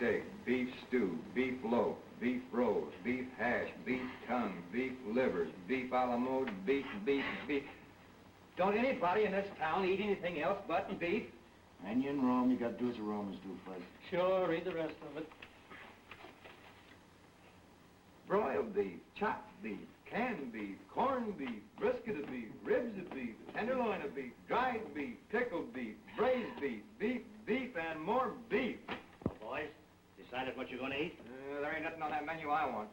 steak, beef stew, beef loaf, beef roast, beef hash, beef tongue, beef livers, beef a la mode, beef. Don't anybody in this town eat anything else but beef? And you in Rome, you got to do as the Romans do, Fuzz. Sure, read the rest of it. Broiled beef, chopped beef, canned beef, corned beef, brisket of beef, ribs of beef, tenderloin of beef, dried beef, pickled beef, braised beef, beef, and more beef. Well, boys, decided what you're going to eat? There ain't nothing on that menu I want.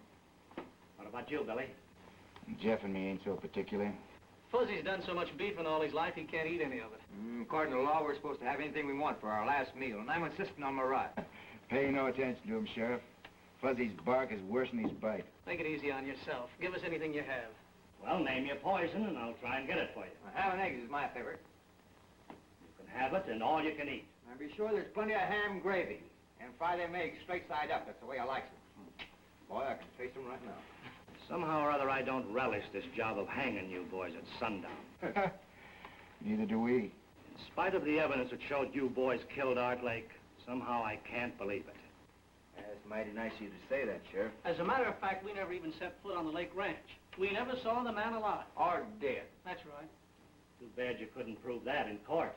What about you, Billy? Jeff and me ain't so particular. Fuzzy's done so much beef in all his life, he can't eat any of it. According to law, we're supposed to have anything we want for our last meal, and I'm insisting on my right. Pay no attention to him, Sheriff. Fuzzy's bark is worse than his bite. Make it easy on yourself. Give us anything you have. Well, name your poison, and I'll try and get it for you. Ham and eggs is my favorite. You can have it, and all you can eat. And be sure there's plenty of ham gravy. And fry them eggs straight side up. That's the way I like them. Boy, I can taste them right now. Somehow or other, I don't relish this job of hanging you boys at sundown. Neither do we. In spite of the evidence that showed you boys killed Art Lake, somehow I can't believe it. That's mighty nice of you to say that, Sheriff. As a matter of fact, we never even set foot on the Lake Ranch. We never saw the man alive. Or dead. That's right. Too bad you couldn't prove that in court.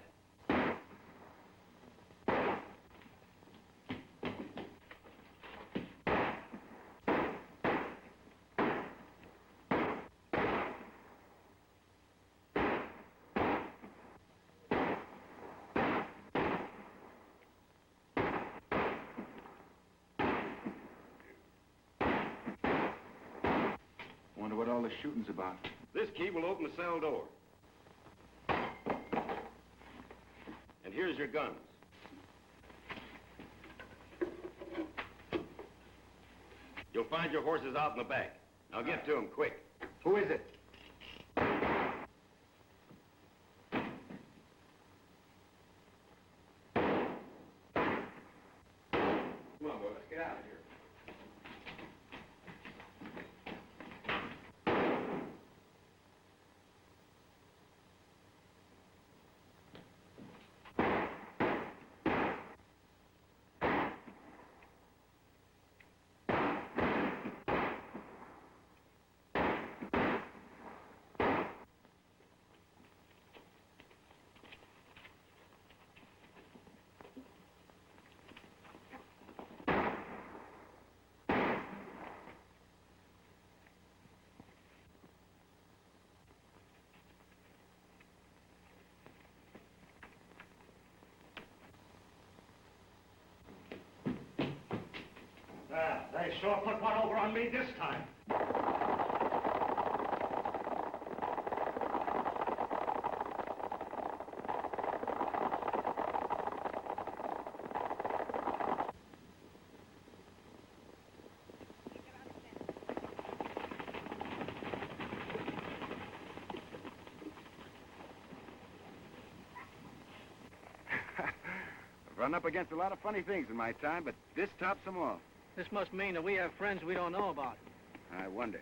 Wonder what all the shooting's about. This key will open the cell door. And here's your guns. You'll find your horses out in the back. Now get to them quick. Who is it? Come on, boy, let's get out of here. They sure put one over on me this time. I've run up against a lot of funny things in my time, but this tops them all. This must mean that we have friends we don't know about. I wonder.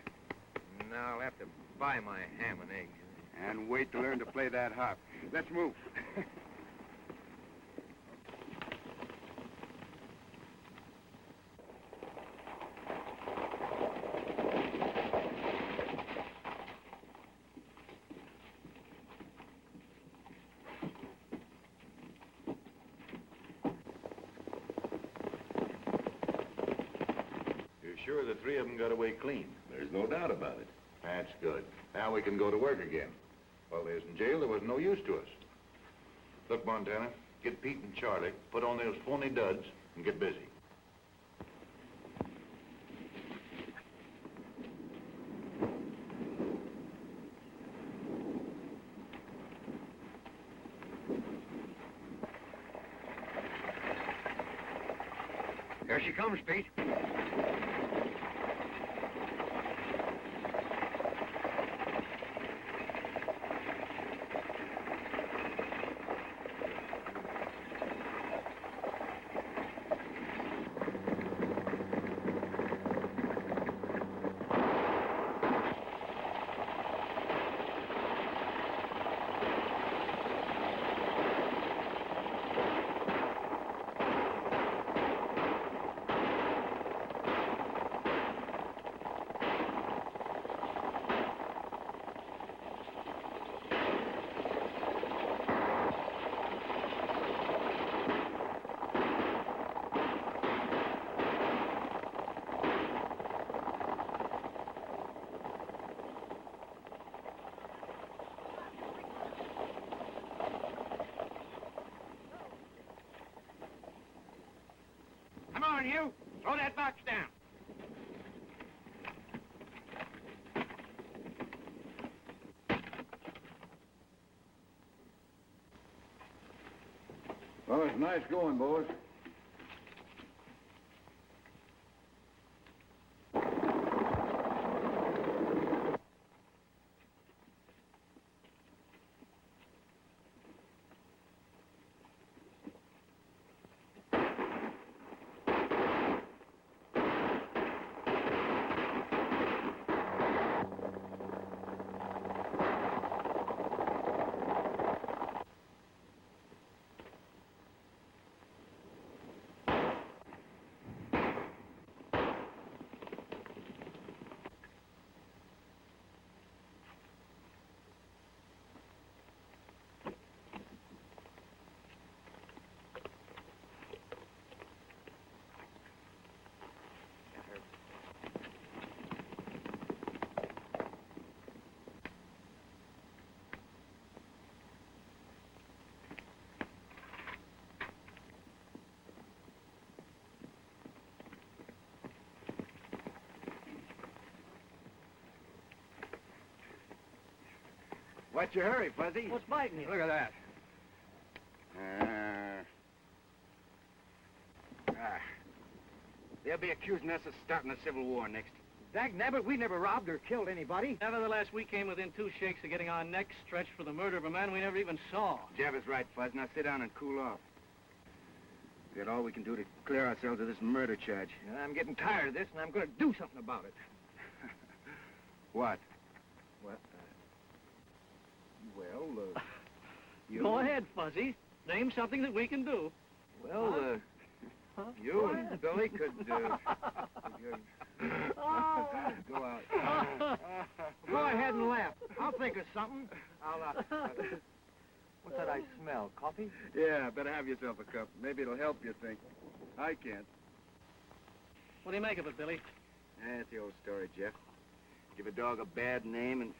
Now I'll have to buy my ham and eggs. And wait to learn to play that harp. Let's move. Sure the three of them got away clean. There's no doubt about it. That's good. Now we can go to work again. While they was in jail, there was no use to us. Look, Montana, get Pete and Charlie, put on those phony duds, and get busy. There she comes, Pete. warn you. Throw that box down. Well, it's nice going, boys. What's your hurry, Fuzzy? What's biting you? Look at that. They'll be accusing us of starting a civil war next. Dag nabbit, we never robbed or killed anybody. Nevertheless, we came within 2 shakes of getting our necks stretched for the murder of a man we never even saw. Jeff is right, Fuzz. Now sit down and cool off. We got all we can do to clear ourselves of this murder charge. And I'm getting tired of this, and I'm going to do something about it. What? You... Go ahead, Fuzzy. Name something that we can do. Well, You and Billy could, go out. go ahead and laugh. I'll think of something. What's that I smell? Coffee? Yeah, better have yourself a cup. Maybe it'll help you think. I can't. What do you make of it, Billy? That's the old story, Jeff. Give a dog a bad name and...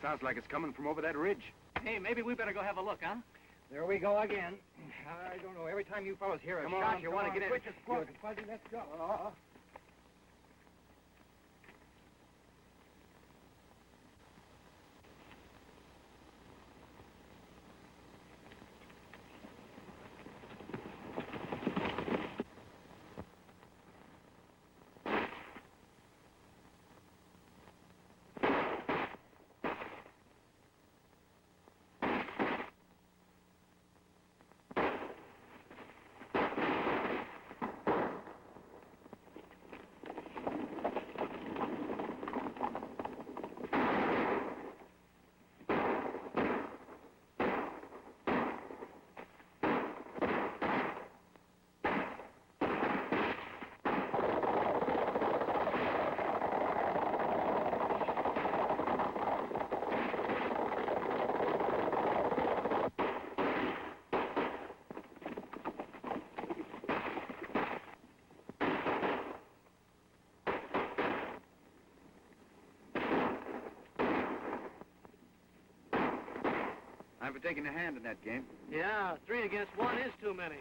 Sounds like it's coming from over that ridge. Hey, maybe we better go have a look, huh? There we go again. I don't know. Every time you fellas hear a shot, you want to get in. Quick as fuck. Fuzzy, let's go. I'm for taking a hand in that game. Yeah, 3 against 1 is too many.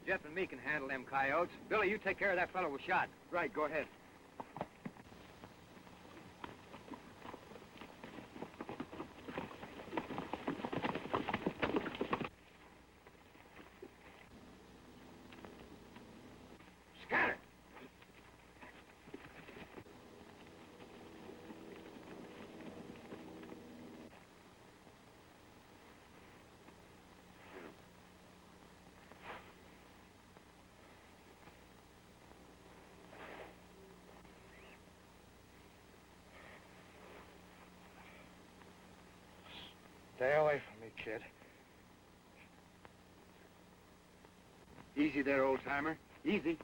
Jeff and me can handle them coyotes. Billy, you take care of that fellow who shot. Right, go ahead. Scatter! Stay away from me, kid. Easy there, old-timer. Easy.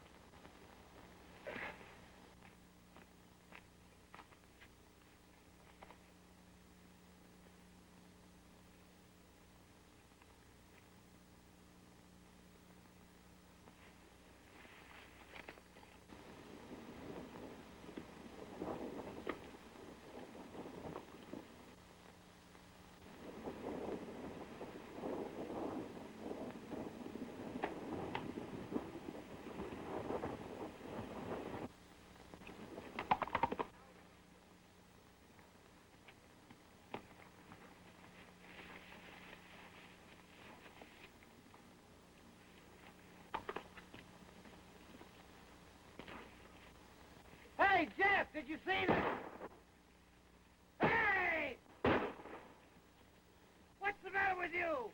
you see that? Hey! What's the matter with you?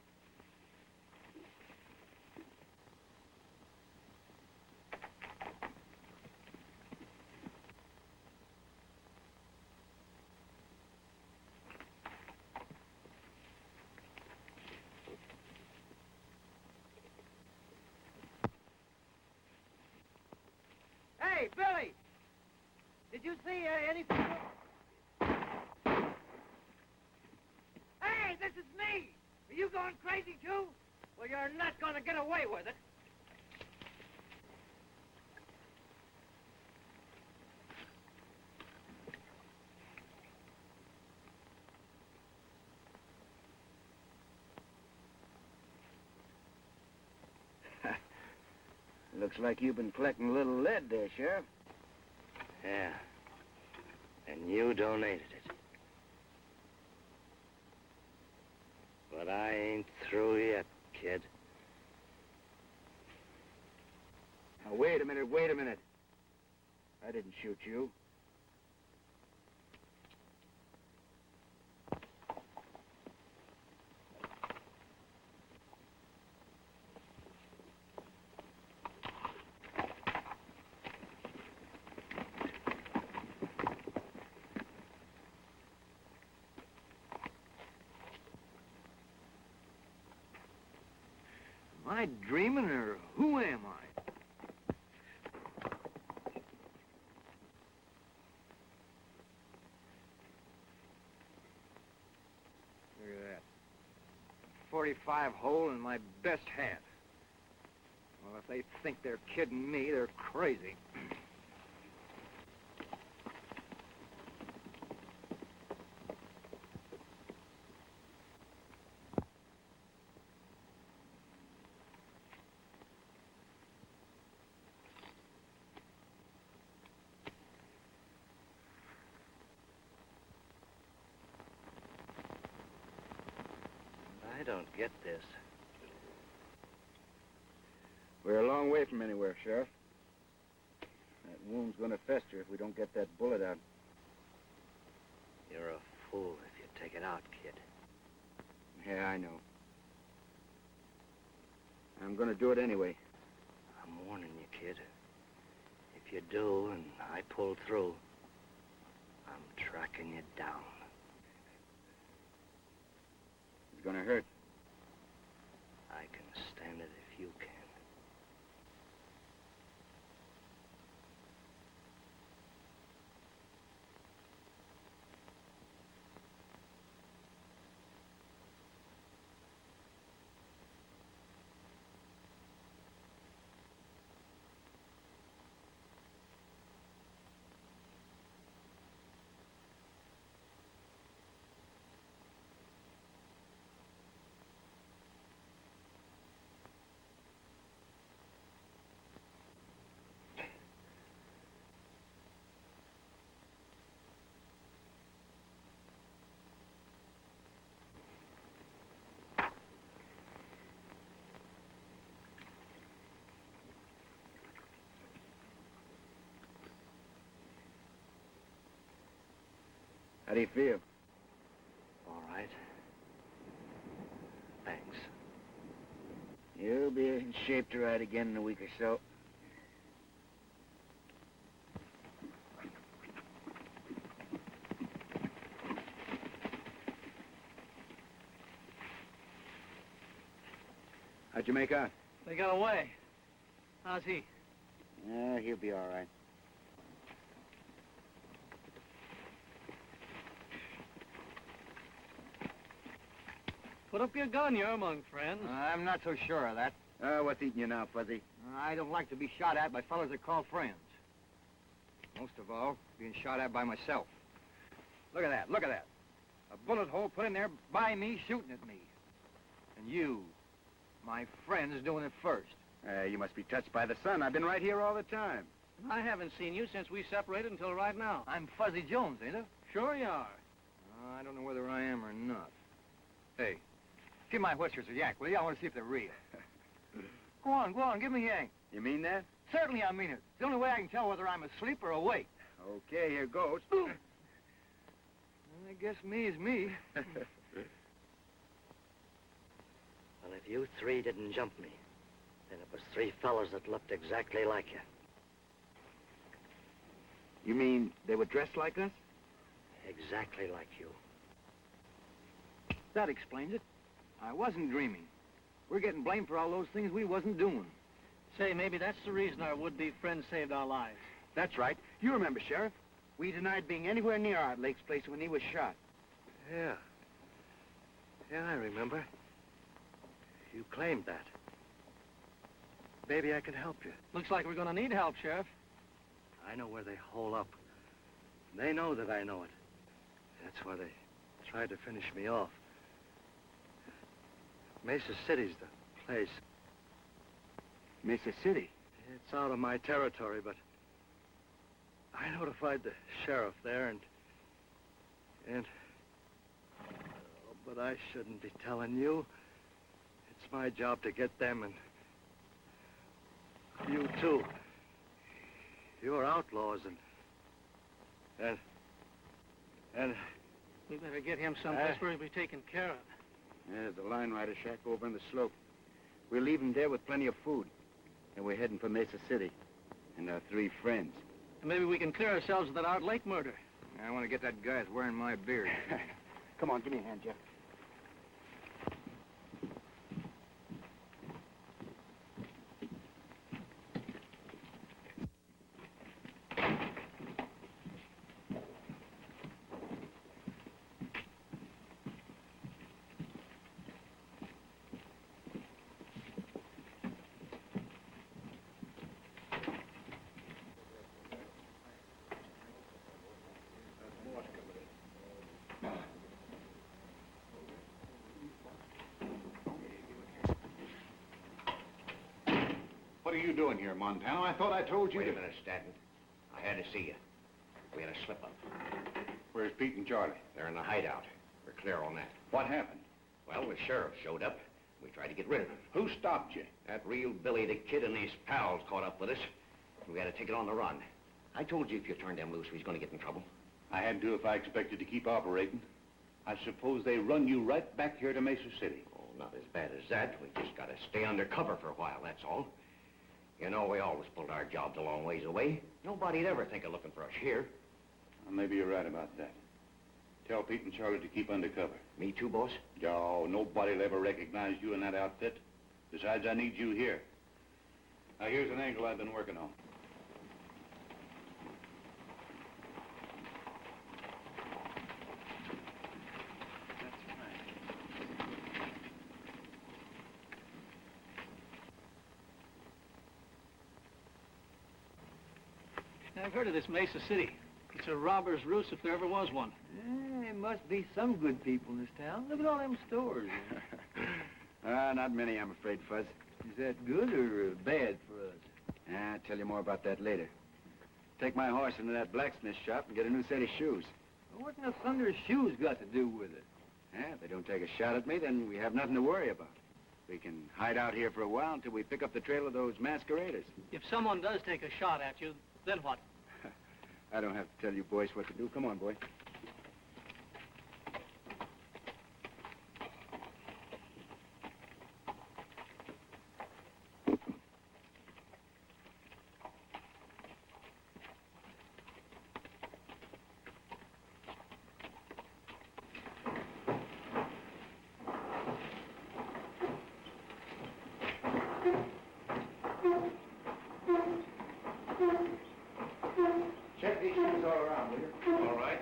Hey, Billy! Did you see anything? Hey, this is me! Are you going crazy, too? Well, you're not going to get away with it. Looks like you've been collecting a little lead there, Sheriff. Yeah. And you donated it. But I ain't through yet, kid. Now, wait a minute. I didn't shoot you. Am I dreaming, or who am I? Look at that. 45 hole in my best hat. Well, if they think they're kidding me, they're crazy. I don't get this. We're a long way from anywhere, Sheriff. That wound's gonna fester if we don't get that bullet out. You're a fool if you take it out, kid. Yeah, I know. I'm gonna do it anyway. I'm warning you, kid. If you do and I pull through, I'm tracking you down. It's gonna hurt. I can stand it if you can. How do you feel? All right. Thanks. You'll be in shape to ride again in a week or so. How'd you make out? They got away. How's he? He'll be all right. Put up your gun, you're among friends. I'm not so sure of that. What's eating you now, Fuzzy? I don't like to be shot at by fellas that call friends. Most of all, being shot at by myself. Look at that, look at that. A bullet hole put in there by me shooting at me. And you, my friend, is doing it first. You must be touched by the sun. I've been right here all the time. I haven't seen you since we separated until right now. I'm Fuzzy Jones, ain't I? Sure you are. I don't know whether I am or not. Hey, give my whiskers a yak, will you? I want to see if they're real. Go on, give me a yank. You mean that? Certainly I mean it. It's the only way I can tell whether I'm asleep or awake. Okay, here goes. I guess me is me. Well, if you three didn't jump me, then it was three fellas that looked exactly like you. You mean they were dressed like us? Exactly like you. That explains it. I wasn't dreaming. We're getting blamed for all those things we wasn't doing. Say, maybe that's the reason our would-be friend saved our lives. That's right. You remember, Sheriff. We denied being anywhere near Art Lake's place when he was shot. Yeah. Yeah, I remember. You claimed that. Maybe I can help you. Looks like we're gonna need help, Sheriff. I know where they hole up. They know that I know it. That's why they tried to finish me off. Mesa City's the place. Mesa City? It's out of my territory, but I notified the sheriff there, but I shouldn't be telling you. It's my job to get them, and you too. You're outlaws, and We better get him someplace where he'll be taken care of. Yeah, there's a line rider shack over on the slope. We'll leave him there with plenty of food. And we're heading for Mesa City. And our three friends. And maybe we can clear ourselves of that Art Lake murder. I want to get that guy that's wearing my beard. Come on, give me a hand, Jeff. What are you doing here, Montano? I thought I told you Wait a to... minute, Stanton. I had to see you. We had a slip-up. Where's Pete and Charlie? They're in the hideout. We're clear on that. What happened? Well, the sheriff showed up. We tried to get rid of him. Who stopped you? That real Billy the Kid and his pals caught up with us. We had to take it on the run. I told you if you turned them loose, we was going to get in trouble. I had to if I expected to keep operating. I suppose they run you right back here to Mesa City. Oh, not as bad as that. We just got to stay undercover for a while, that's all. You know, we always pulled our jobs a long ways away. Nobody'd ever think of looking for us here. Well, maybe you're right about that. Tell Pete and Charlie to keep undercover. Me too, boss? Oh, nobody'll ever recognize you in that outfit. Besides, I need you here. Now, here's an angle I've been working on. I've heard of this Mesa City. It's a robber's roost if there ever was one. There must be some good people in this town. Look at all them stores. Not many, I'm afraid, Fuzz. Is that good or bad for us? I'll tell you more about that later. Take my horse into that blacksmith shop and get a new set of shoes. Well, what in the thunder's shoes got to do with it? If they don't take a shot at me, then we have nothing to worry about. We can hide out here for a while until we pick up the trail of those masqueraders. If someone does take a shot at you, then what? I don't have to tell you boys what to do. Come on, boy. Check these shoes all around, will you? All right.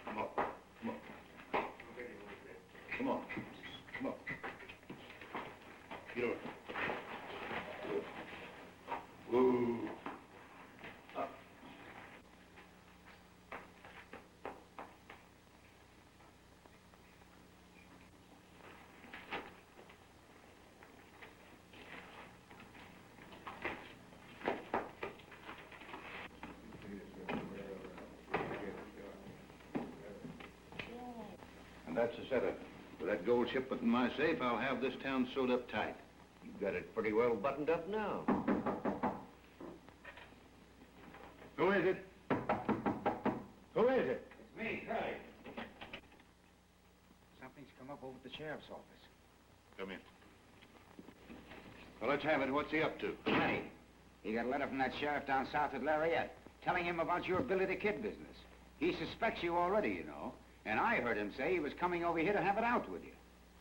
Come on. Come on. Come on. Come on. Get over. Whoa. Up. And that's the setup. With that gold shipment in my safe, I'll have this town sewed up tight. You've got it pretty well buttoned up now. Who is it? Who is it? It's me, Curly. Something's come up over at the sheriff's office. Come in. Well, let's have it. What's he up to? Hey, he got a letter from that sheriff down south at Lariat telling him about your Billy the Kid business. He suspects you already, you know. And I heard him say he was coming over here to have it out with you.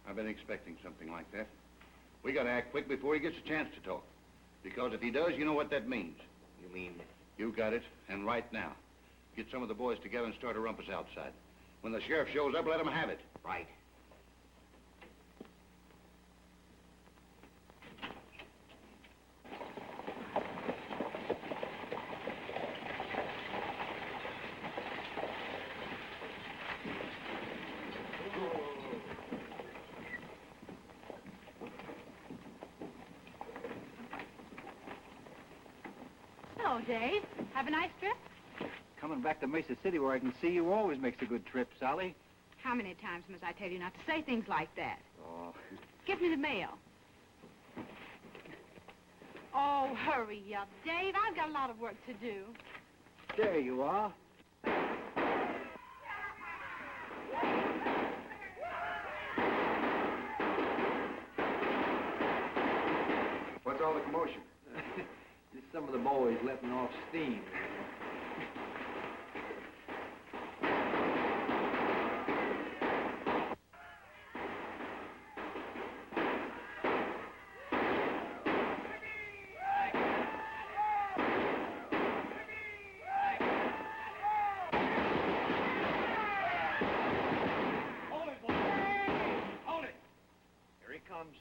I've been expecting something like that. We gotta act quick before he gets a chance to talk. Because if he does, you know what that means. You mean? You got it, and right now. Get some of the boys together and start a rumpus outside. When the sheriff shows up, let him have it. Right. Hello, Dave. Have a nice trip? Coming back to Mesa City where I can see you always makes a good trip, Sally. How many times must I tell you not to say things like that? Oh. Give me the mail. Oh, hurry up, Dave. I've got a lot of work to do. There you are. What's all the commotion? Just some of the boys letting off steam. Here he comes.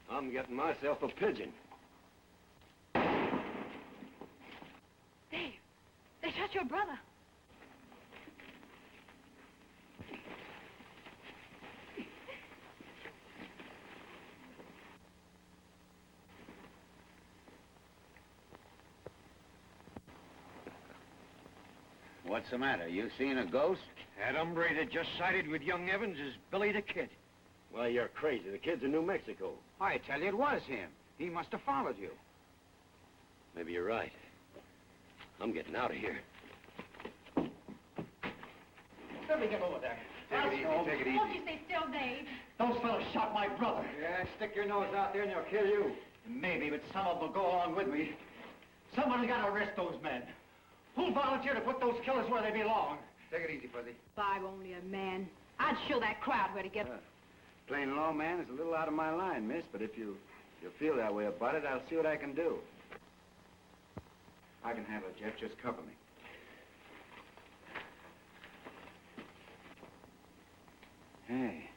I'm getting myself a pigeon. Dave, they shot your brother. What's the matter? You seen a ghost? That hombre that just sided with young Evans is Billy the Kid. Well, you're crazy. The kid's in New Mexico. I tell you, it was him. He must have followed you. Maybe you're right. I'm getting out of here. Let me get over there. Take it easy, take it Won't easy. you stay still, Dave? Those fellows shot my brother. Yeah, stick your nose out there and they'll kill you. Maybe, but some of them will go along with me. Somebody's got to arrest those men. Who'll volunteer to put those killers where they belong? Take it easy, Fuzzy. If I were only a man, I'd show that crowd where to get... Plain law man is a little out of my line, miss, but if you feel that way about it, I'll see what I can do. I can handle it, Jeff. Just cover me. Hey,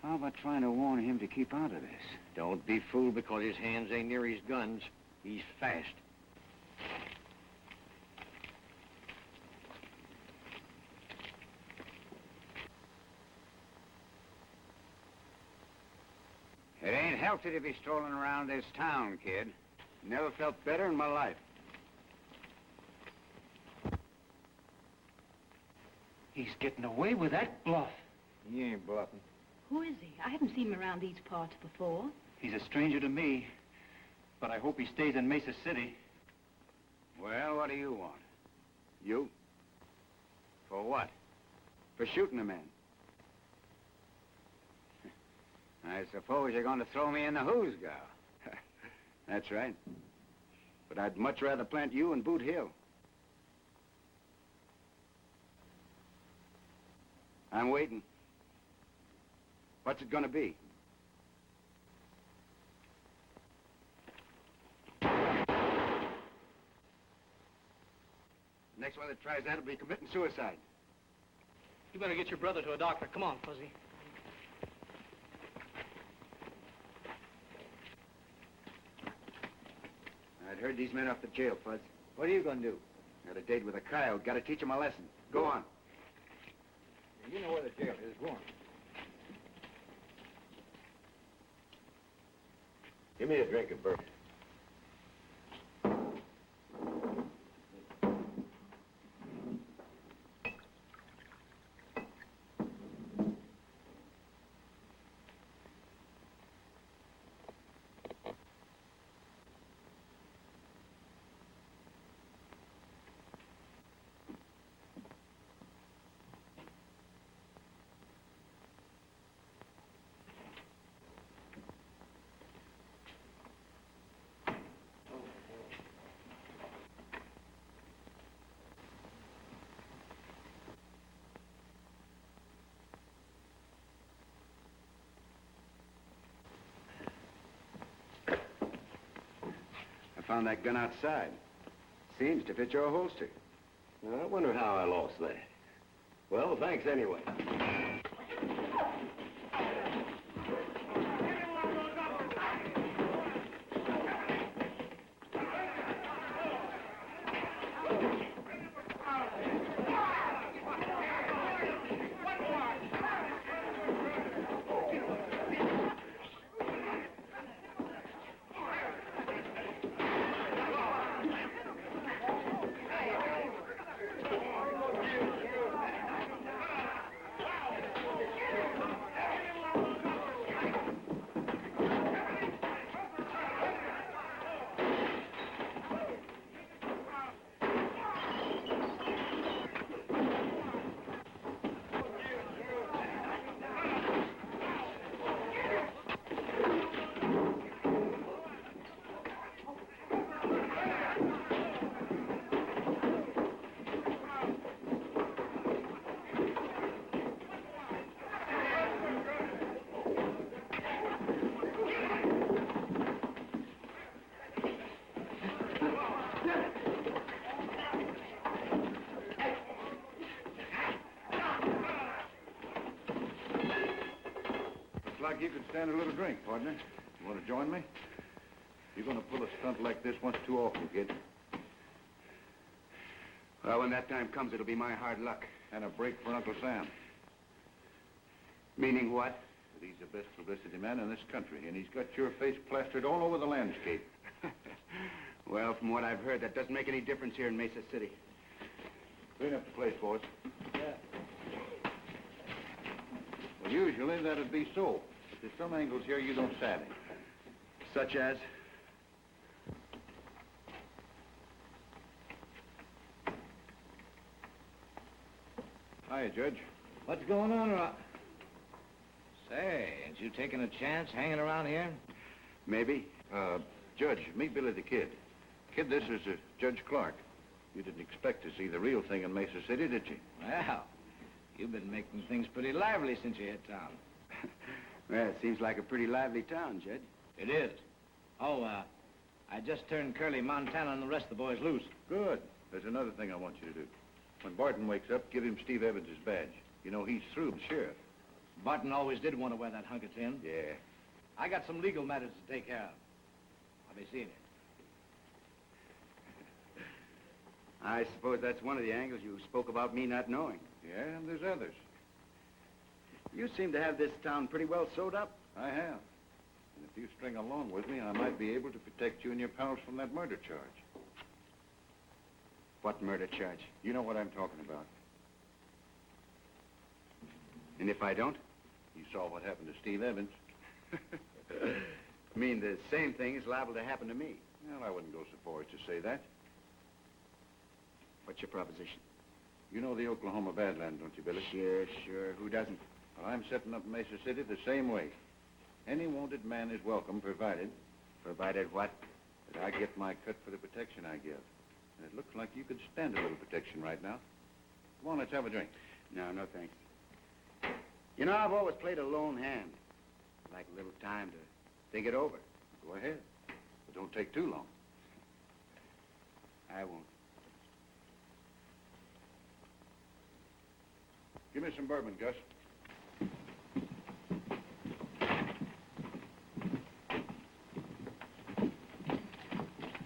how about trying to warn him to keep out of this? Don't be fooled because his hands ain't near his guns. He's fast. It ain't healthy to be strolling around this town, kid. Never felt better in my life. He's getting away with that bluff. He ain't bluffing. Who is he? I haven't seen him around these parts before. He's a stranger to me, but I hope he stays in Mesa City. Well, what do you want? You? For what? For shooting a man? I suppose you're going to throw me in the hoosgow. That's right. But I'd much rather plant you in Boot Hill. I'm waiting. What's it going to be? The next one that tries that will be committing suicide. You better get your brother to a doctor. Come on, Fuzzy. I'd heard these men off the jail, Fuzz. What are you going to do? Got a date with a coyote. Got to teach him a lesson. Go on. You know where the jail is. Go on. Give me a drink of bourbon. found that gun outside. Seems to fit your holster. I wonder how I lost that. Well, thanks anyway. Like you could stand a little drink, partner. You want to join me? You're going to pull a stunt like this once too often, kid. Well, when that time comes, it'll be my hard luck. And a break for Uncle Sam. Meaning what? That he's the best publicity man in this country, and he's got your face plastered all over the landscape. Well, from what I've heard, that doesn't make any difference here in Mesa City. Clean up the place, boys. Yeah. Well, usually that'd be so. But there's some angles here you don't savvy. Such as? Hiya, Judge. What's going on, Say, ain't you taking a chance hanging around here? Maybe. Judge, me Billy the Kid. Kid, this is Judge Clark. You didn't expect to see the real thing in Mesa City, did you? Well, you've been making things pretty lively since you hit town. Well, it seems like a pretty lively town, Judge. It is. Oh, I just turned Curly, Montana, and the rest of the boys loose. Good. There's another thing I want you to do. When Barton wakes up, give him Steve Evans' badge. You know, he's through the sheriff. Barton always did want to wear that hunk of tin. Yeah. I got some legal matters to take care of. I'll be seeing you. I suppose that's one of the angles you spoke about me not knowing. Yeah, and there's others. You seem to have this town pretty well sewed up. I have. And if you string along with me, I might be able to protect you and your pals from that murder charge. What murder charge? You know what I'm talking about. And if I don't? You saw what happened to Steve Evans. I mean, the same thing is liable to happen to me. Well, I wouldn't go so far as to say that. What's your proposition? You know the Oklahoma Badland, don't you, Billy? Sure. Who doesn't? Well, I'm setting up Mesa City the same way. Any wanted man is welcome, provided... Provided what? That I get my cut for the protection I give. And it looks like you could stand a little protection right now. Come on, let's have a drink. No, thanks. You know, I've always played a lone hand. I'd like a little time to think it over. Go ahead. But don't take too long. I won't. Give me some bourbon, Gus.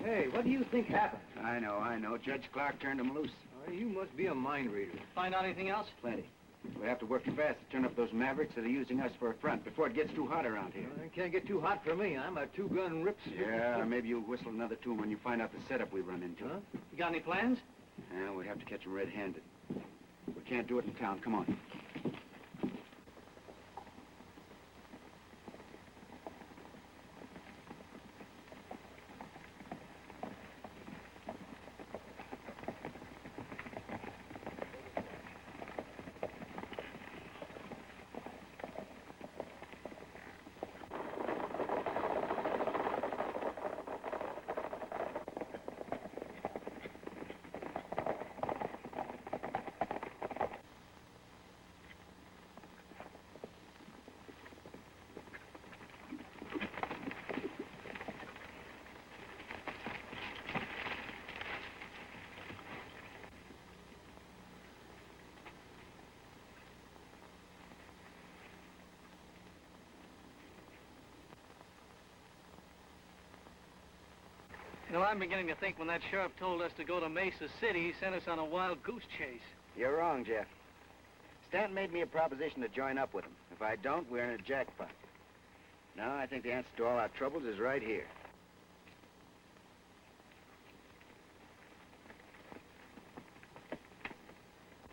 Hey, what do you think happened? I know. Judge Clark turned him loose. Oh, you must be a mind reader. Find out anything else? Plenty. We have to work fast to turn up those mavericks that are using us for a front before it gets too hot around here. It can't get too hot for me. I'm a two-gun rip. Yeah, maybe you'll whistle another tune when you find out the setup we run into. Huh? You got any plans? Yeah, we have to catch them red-handed. We can't do it in town. Come on. You know, I'm beginning to think when that sheriff told us to go to Mesa City, he sent us on a wild goose chase. You're wrong, Jeff. Stanton made me a proposition to join up with him. If I don't, we're in a jackpot. Now, I think the answer to all our troubles is right here.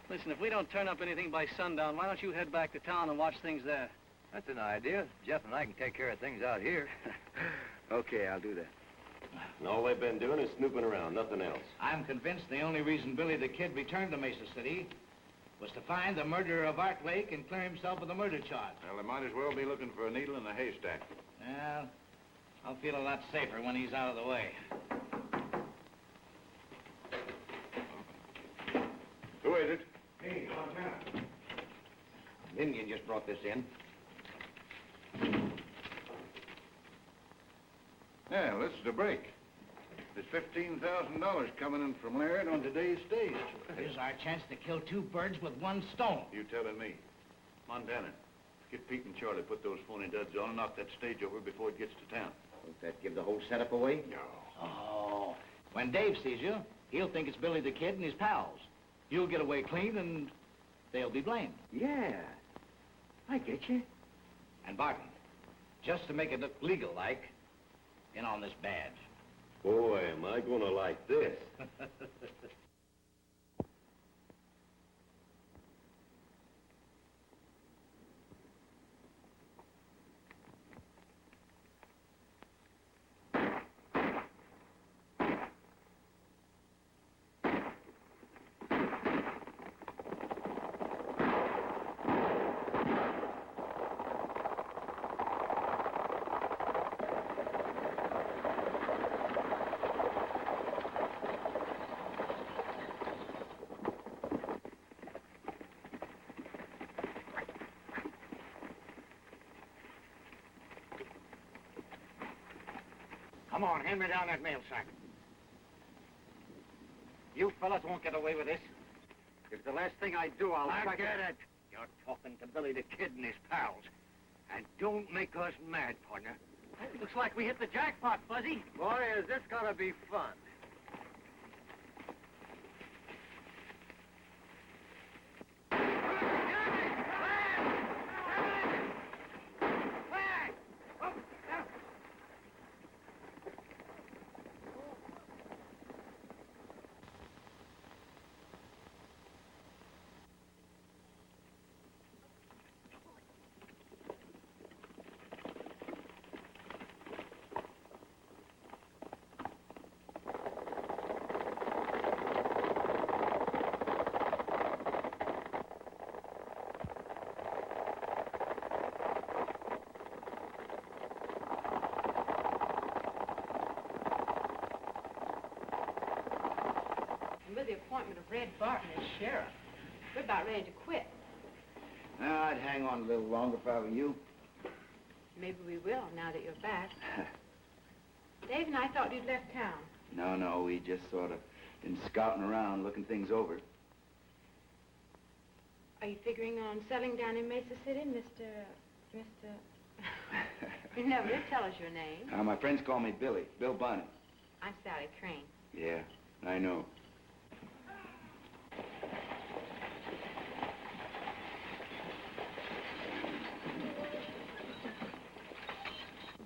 Listen, if we don't turn up anything by sundown, why don't you head back to town and watch things there? That's an idea. Jeff and I can take care of things out here. Okay, I'll do that. And all they've been doing is snooping around, nothing else. I'm convinced the only reason Billy the Kid returned to Mesa City was to find the murderer of Art Lake and clear himself of the murder charge. Well, they might as well be looking for a needle in a haystack. Well, I'll feel a lot safer when he's out of the way. Who is it? Hey, Montana. The Indian just brought this in. Yeah, well, this is the break. There's $15,000 coming in from Laird on today's stage. Here's our chance to kill two birds with one stone. You telling me. Montana, get Pete and Charlie, put those phony duds on and knock that stage over before it gets to town. Won't that give the whole setup away? No. Oh, when Dave sees you, he'll think it's Billy the Kid and his pals. You'll get away clean and they'll be blamed. Yeah, I get you. And Barton, just to make it look legal-like, in on this badge. Boy, am I gonna like this. Come on, hand me down that mail sack. You fellas won't get away with this. If the last thing I do, I'll I get it. You're talking to Billy the Kid and his pals. And don't make us mad, partner. Looks like we hit the jackpot, Fuzzy. Boy, is this gonna be fun. And with the appointment of Red Barton as sheriff, we're about ready to quit. Now, I'd hang on a little longer if I were you. Maybe we will, now that you're back. Dave and I thought you'd left town. No, we just sort of been scouting around, looking things over. Are you figuring on settling down in Mesa City, Mr. You never did tell us your name. My friends call me Billy, Bill Bunny. I'm Sally Crane. Yeah, I know.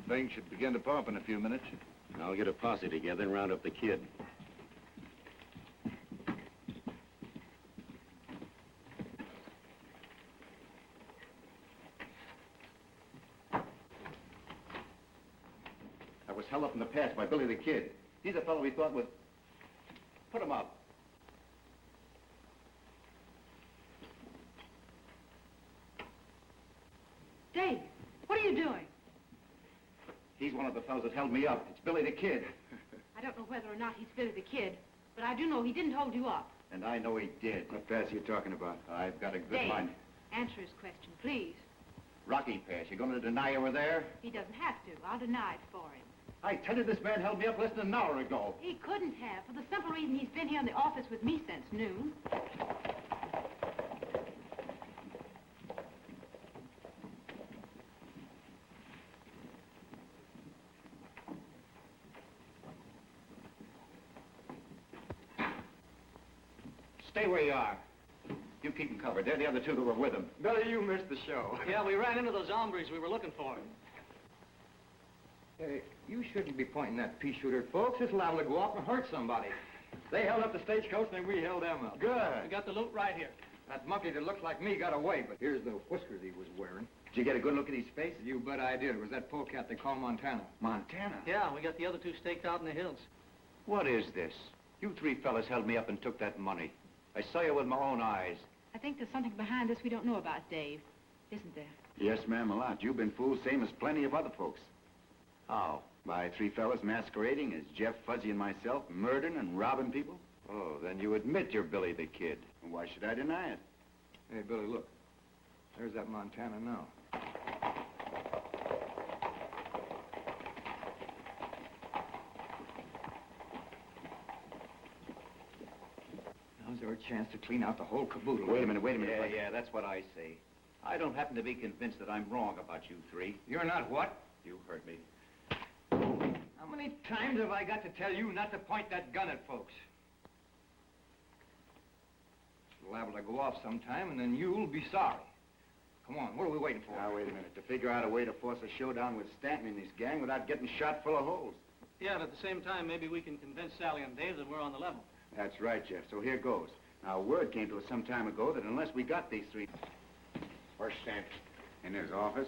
Things should begin to pop in a few minutes. I'll get a posse together and round up the kid. I was held up in the past by Billy the Kid. He's a fellow we thought would put him up. Dave, what are you doing? He's one of the fellows that held me up. It's Billy the Kid. I don't know whether or not he's Billy the Kid, but I do know he didn't hold you up. And I know he did. What pass are you talking about? I've got a good Dave, mind. answer his question, please. Rocky Pass. You gonna deny you were there? He doesn't have to. I'll deny it for him. I tell you, this man held me up less than an hour ago. He couldn't have, for the simple reason he's been here in the office with me since noon. Stay where you are. You keep them covered. They're the other two that were with him. Billy, you missed the show. Yeah, we ran into those hombres we were looking for. Hey, you shouldn't be pointing that pea shooter at folks. It's liable to go off and hurt somebody. They held up the stagecoach, and then we held them up. Good. We got the loot right here. That monkey that looks like me got away, but here's the whiskers he was wearing. Did you get a good look at his face? You bet I did. It was that polecat they call Montana. Montana? Yeah, we got the other two staked out in the hills. What is this? You three fellas held me up and took that money. I saw you with my own eyes. I think there's something behind this we don't know about, Dave. Isn't there? Yes, ma'am, a lot. You've been fooled same as plenty of other folks. How? By three fellas masquerading as Jeff, Fuzzy, and myself, murdering and robbing people. Oh, then you admit you're Billy the Kid. Why should I deny it? Hey, Billy, look. There's that Montana now. Now's our chance to clean out the whole caboodle. Wait a minute. Yeah, that's what I say. I don't happen to be convinced that I'm wrong about you three. You're not what? You heard me. How many times have I got to tell you not to point that gun at folks? It's liable to go off sometime, and then you'll be sorry. Come on, what are we waiting for? Now, wait a minute. To figure out a way to force a showdown with Stanton and his gang without getting shot full of holes. Yeah, but at the same time, maybe we can convince Sally and Dave that we're on the level. That's right, Jeff. So here goes. Now, word came to us some time ago that unless we got these three... Where's Stanton? In his office.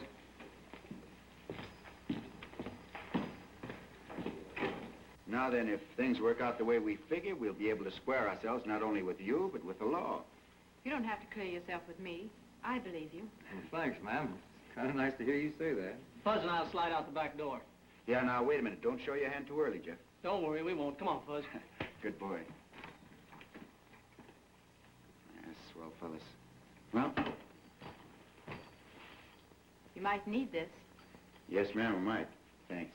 Now then, if things work out the way we figure, we'll be able to square ourselves not only with you, but with the law. You don't have to clear yourself with me. I believe you. Well, thanks, ma'am. It's kind of nice to hear you say that. Fuzz and I'll slide out the back door. Yeah, now, wait a minute. Don't show your hand too early, Jeff. Don't worry, we won't. Come on, Fuzz. Good boy. Yes, swell fellas. Well? You might need this. Yes, ma'am, we might. Thanks.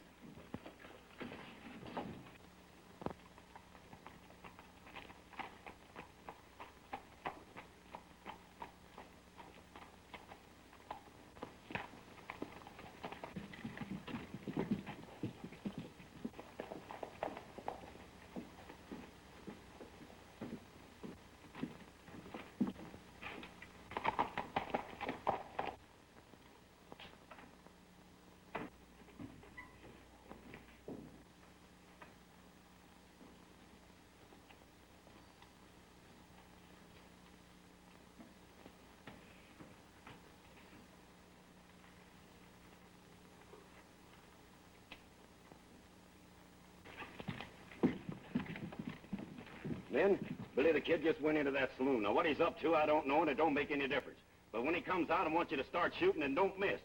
Men, Billy the Kid just went into that saloon. Now, what he's up to, I don't know, and it don't make any difference. But when he comes out, I want you to start shooting and don't miss.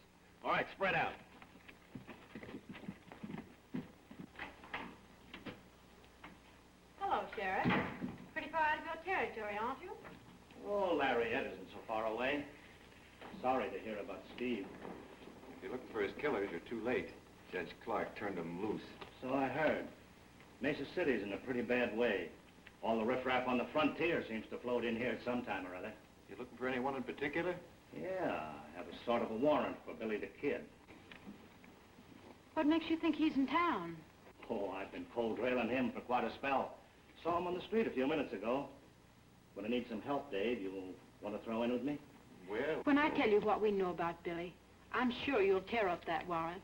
All right, spread out. Hello, Sheriff. Pretty far out of your territory, aren't you? Oh, Larryette isn't so far away. Sorry to hear about Steve. If you're looking for his killers, you're too late. Judge Clark turned them loose. So I heard. Mesa City's in a pretty bad way. All the riffraff on the frontier seems to float in here at some time or other. You looking for anyone in particular? Yeah, I have a sort of a warrant for Billy the Kid. What makes you think he's in town? Oh, I've been cold railing him for quite a spell. Saw him on the street a few minutes ago. When I need some help, Dave, you want to throw in with me? Well... When I tell you what we know about Billy, I'm sure you'll tear up that warrant.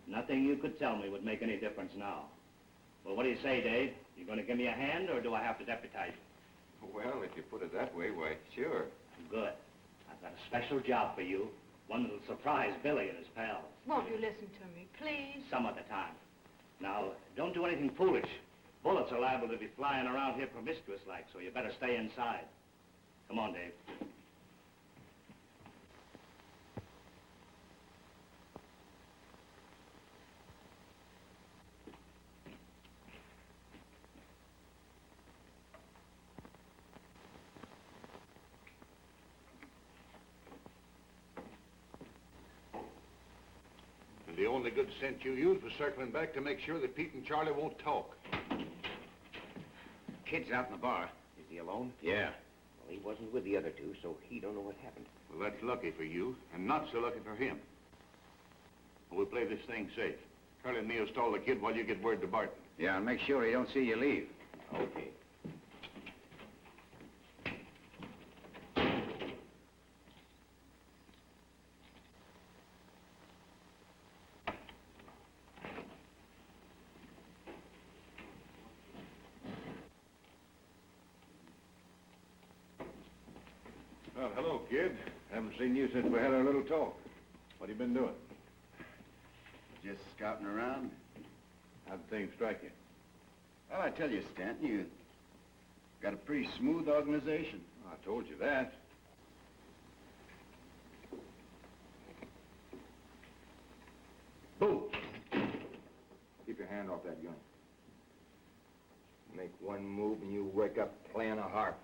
Nothing you could tell me would make any difference now. Well, what do you say, Dave? You going to give me a hand, or do I have to deputize you? Well, if you put it that way, why, sure. Good. I've got a special job for you. One that'll surprise Billy and his pals. Won't you listen to me, please? Some other time. Now, don't do anything foolish. Bullets are liable to be flying around here promiscuous-like, so you better stay inside. Come on, Dave. And the only good sense you used was circling back to make sure that Pete and Charlie won't talk. Kid's out in the bar. Is he alone? Yeah. Well, he wasn't with the other two, so he don't know what happened. Well, that's lucky for you, and not so lucky for him. We'll play this thing safe. Charlie and me will stall the kid while you get word to Barton. Yeah, and make sure he don't see you leave. Okay. Well, hello, kid. Haven't seen you since we had our little talk. What have you been doing? Just scouting around. How'd things strike you? Well, I tell you, Stanton, you got a pretty smooth organization. I told you that. Boo! Keep your hand off that gun. Make one move and you wake up playing a harp.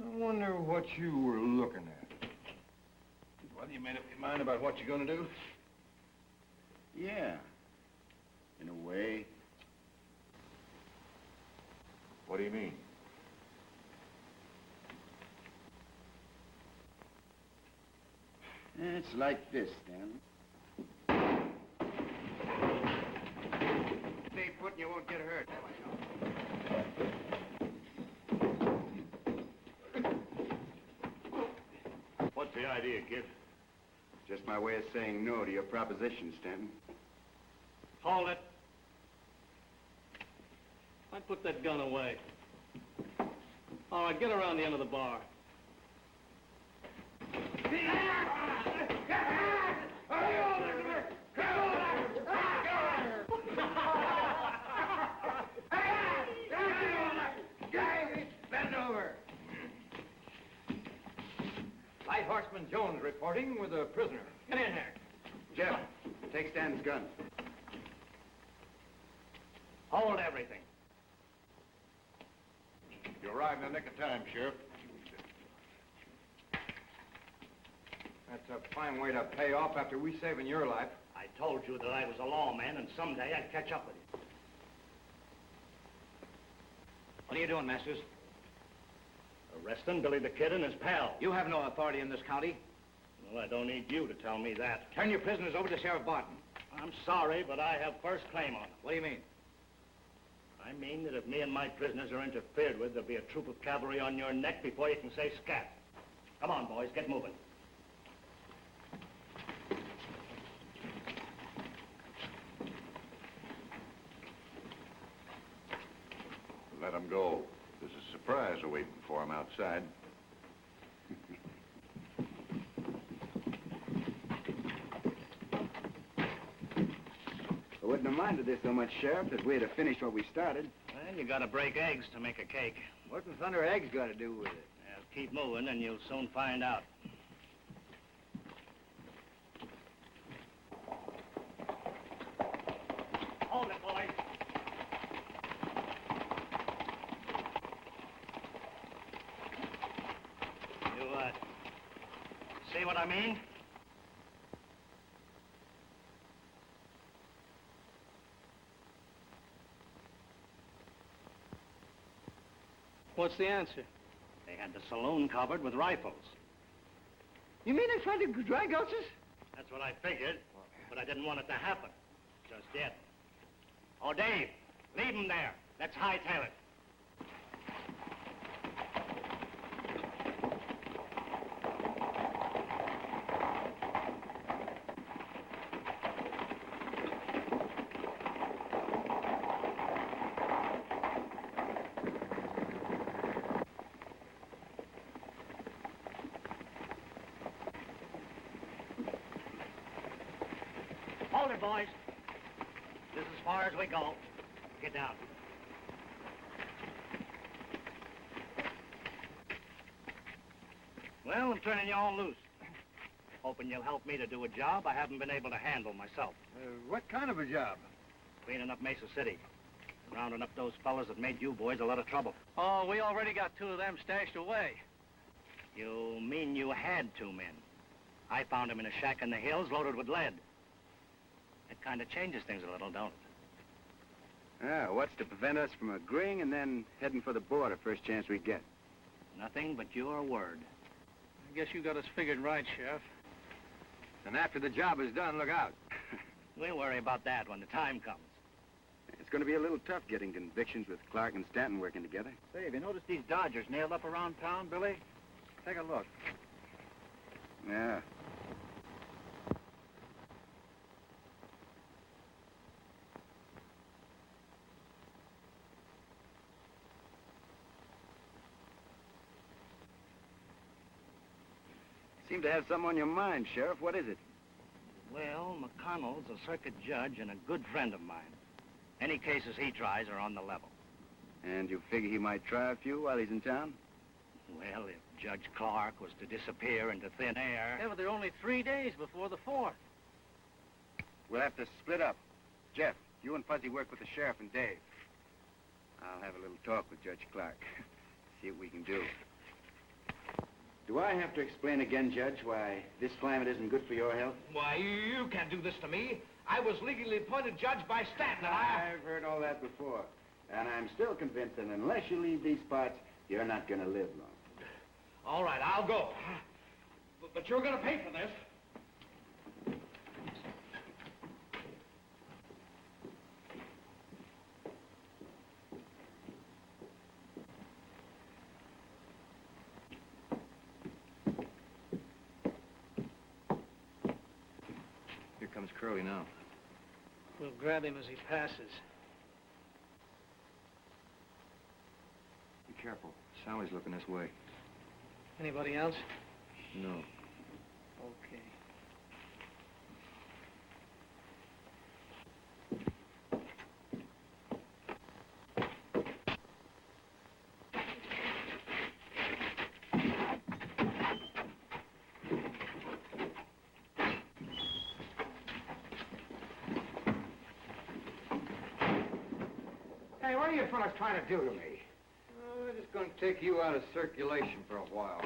I wonder what you were looking at. Well, you made up your mind about what you're gonna do? Yeah, in a way. What do you mean? It's like this, Stanton. Stay put and you won't get hurt. What's the idea, kid? Just my way of saying no to your proposition, Stanton. Hold it. I'd put that gun away. All right, get around the end of the bar. Bend over. Light Horseman Jones reporting with a prisoner. Get in here. Jeff, take Stanton's gun. Hold everything. You arrived in the nick of time, Sheriff. That's a fine way to pay off after we saving your life. I told you that I was a lawman, and someday I'd catch up with you. What are you doing, Masters? Arresting Billy the Kid and his pal. You have no authority in this county. Well, I don't need you to tell me that. Turn your prisoners over to Sheriff Barton. I'm sorry, but I have first claim on them. What do you mean? I mean that if me and my prisoners are interfered with, there'll be a troop of cavalry on your neck before you can say scat. Come on, boys, get moving. Let him go. There's a surprise awaiting for him outside. I wouldn't have minded this so much, Sheriff, if we had finished what we started. Well, you gotta break eggs to make a cake. What in thunder eggs got to do with it? Now, keep moving and you'll soon find out. Hold it, boys. You, see what I mean? What's the answer? They had the saloon covered with rifles. You mean they tried to drag us? That's what I figured, but I didn't want it to happen. Just yet. Oh, Dave, leave him there. Let's hightail it. Hold it, boys. This is as far as we go. Get down. Well, I'm turning you all loose. Hoping you'll help me to do a job I haven't been able to handle myself. What kind of a job? Cleaning up Mesa City. Rounding up those fellas that made you boys a lot of trouble. Oh, we already got 2 of them stashed away. You mean you had 2 men? I found them in a shack in the hills loaded with lead. It kind of changes things a little, don't it? Ah, what's to prevent us from agreeing and then heading for the border first chance we get? Nothing but your word. I guess you got us figured right, Sheriff. And after the job is done, look out. We'll worry about that when the time comes. It's going to be a little tough getting convictions with Clark and Stanton working together. Say, have you noticed these Dodgers nailed up around town, Billy? Take a look. Yeah. Seem to have something on your mind, Sheriff. What is it? Well, McConnell's a circuit judge and a good friend of mine. Any cases he tries are on the level. And you figure he might try a few while he's in town? Well, if Judge Clark was to disappear into thin air... Yeah, but there are only 3 days before the 4th. We'll have to split up. Jeff, you and Fuzzy work with the sheriff and Dave. I'll have a little talk with Judge Clark. See what we can do. Do I have to explain again, Judge, why this climate isn't good for your health? Why, you can't do this to me. I was legally appointed judge by Stanton, and I've heard all that before. And I'm still convinced that unless you leave these parts, you're not going to live long. All right, I'll go. But you're going to pay for this. Here comes Curly now. We'll grab him as he passes. Be careful. Sally's looking this way. Anybody else? No. Okay. Hey, what are you fellas trying to do to me? We're just going to take you out of circulation for a while.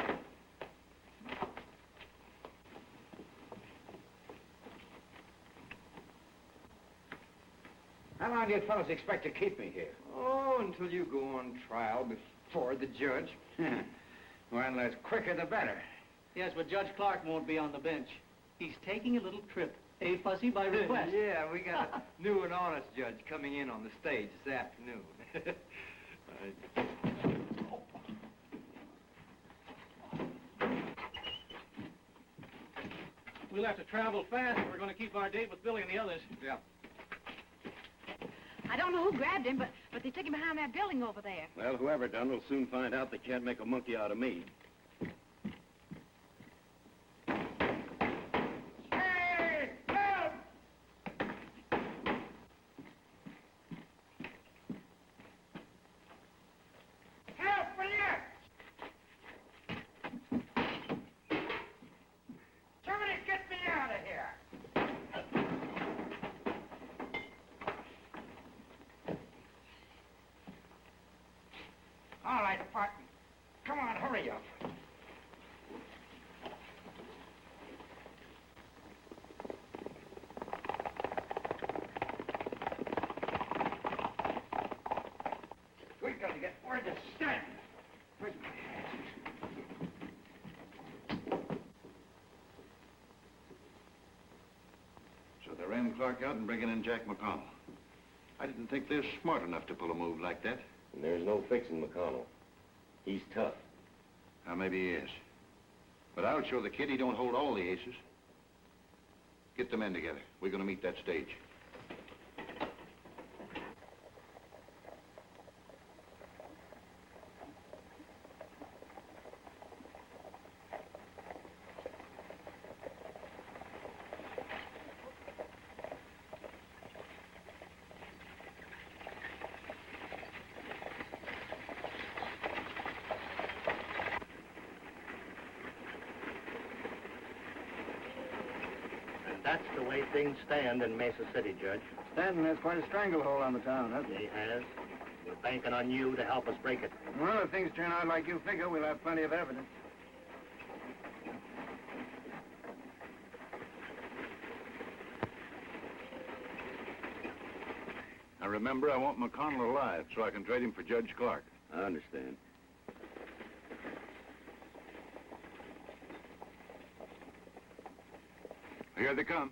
How long do you fellas expect to keep me here? Oh, until you go on trial before the judge. Well, the quicker the better. Yes, but Judge Clark won't be on the bench. He's taking a little trip. Eh, Fuzzy, by request. Yeah, we got a new and honest judge coming in on the stage this afternoon. We'll have to travel fast if we're going to keep our date with Billy and the others. Yeah. I don't know who grabbed him, but they took him behind that building over there. Well, whoever done will soon find out they can't make a monkey out of me. Hey, help! Help, will you? Somebody get me out of here. All right, partner. Come on, hurry up. We've got to get word to Stanton. Where's my hat? So they ran Clark out and bringing in Jack McConnell. I didn't think they're smart enough to pull a move like that. And there's no fixing McConnell. He's tough. Now, maybe he is. But I'll show the kid he don't hold all the aces. Get the men together. We're going to meet that stage. That's the way things stand in Mesa City, Judge. Stanton has quite a stranglehold on the town, hasn't he? He has. We're banking on you to help us break it. Well, if things turn out like you figure, we'll have plenty of evidence. Now, remember, I want McConnell alive so I can trade him for Judge Clark. I understand. Here they come.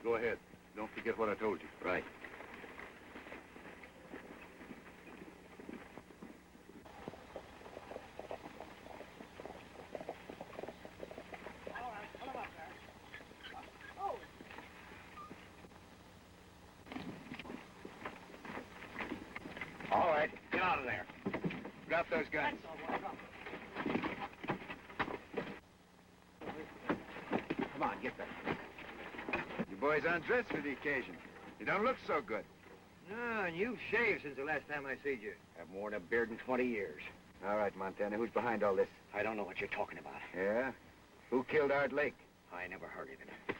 Go ahead. Don't forget what I told you. Right. right, get out of there. Drop those guns. Come on, get them. You boys undressed for the occasion. You don't look so good. No, and you've shaved since the last time I seen you. I've worn a beard in 20 years. All right, Montana, who's behind all this? I don't know what you're talking about. Yeah? Who killed Art Lake? I never heard of it.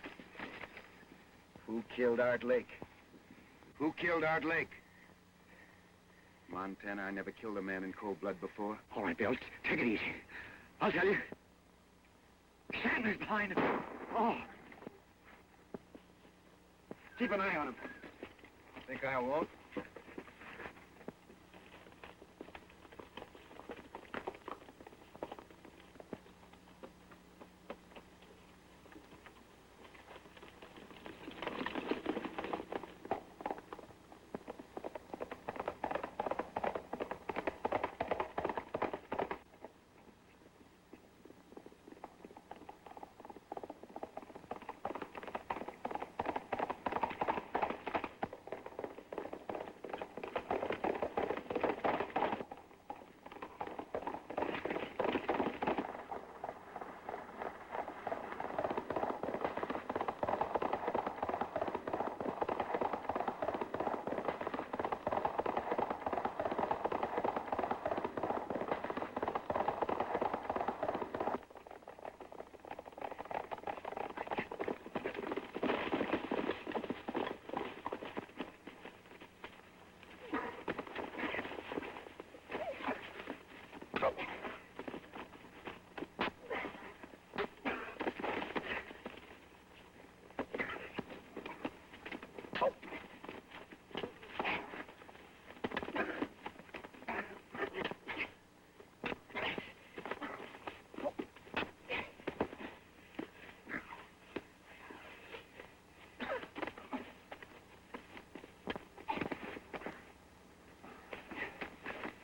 Who killed Art Lake? Who killed Art Lake? Montana, I never killed a man in cold blood before. All right, Bill, take it easy. I'll tell you. Stanton's behind him. Oh. Keep an eye on him. Think I won't?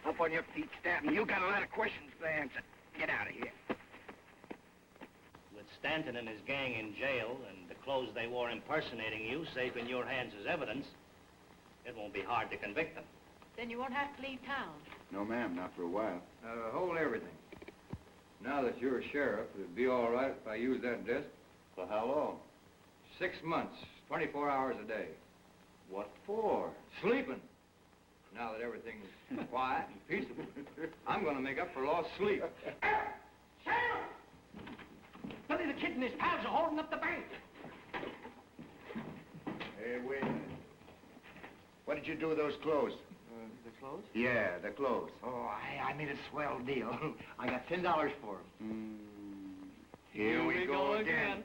Up on your feet, Stanton. You got a lot of questions to answer. Get out of here. With Stanton and his gang in jail and the clothes they wore impersonating you safe in your hands as evidence, it won't be hard to convict them. Then you won't have to leave town. No, ma'am, not for a while. Hold everything. Now that you're a sheriff, it'd be all right if I use that desk. For how long? 6 months, 24 hours a day. What for? Sleeping. Now that everything's quiet and peaceable, I'm going to make up for lost sleep. Sheriff! Billy the Kid and his pals are holding up the bank. Hey, wait a minute. What did you do with those clothes? The clothes? Yeah, the clothes. Oh, I made a swell deal. I got $10 for them. Here we go again.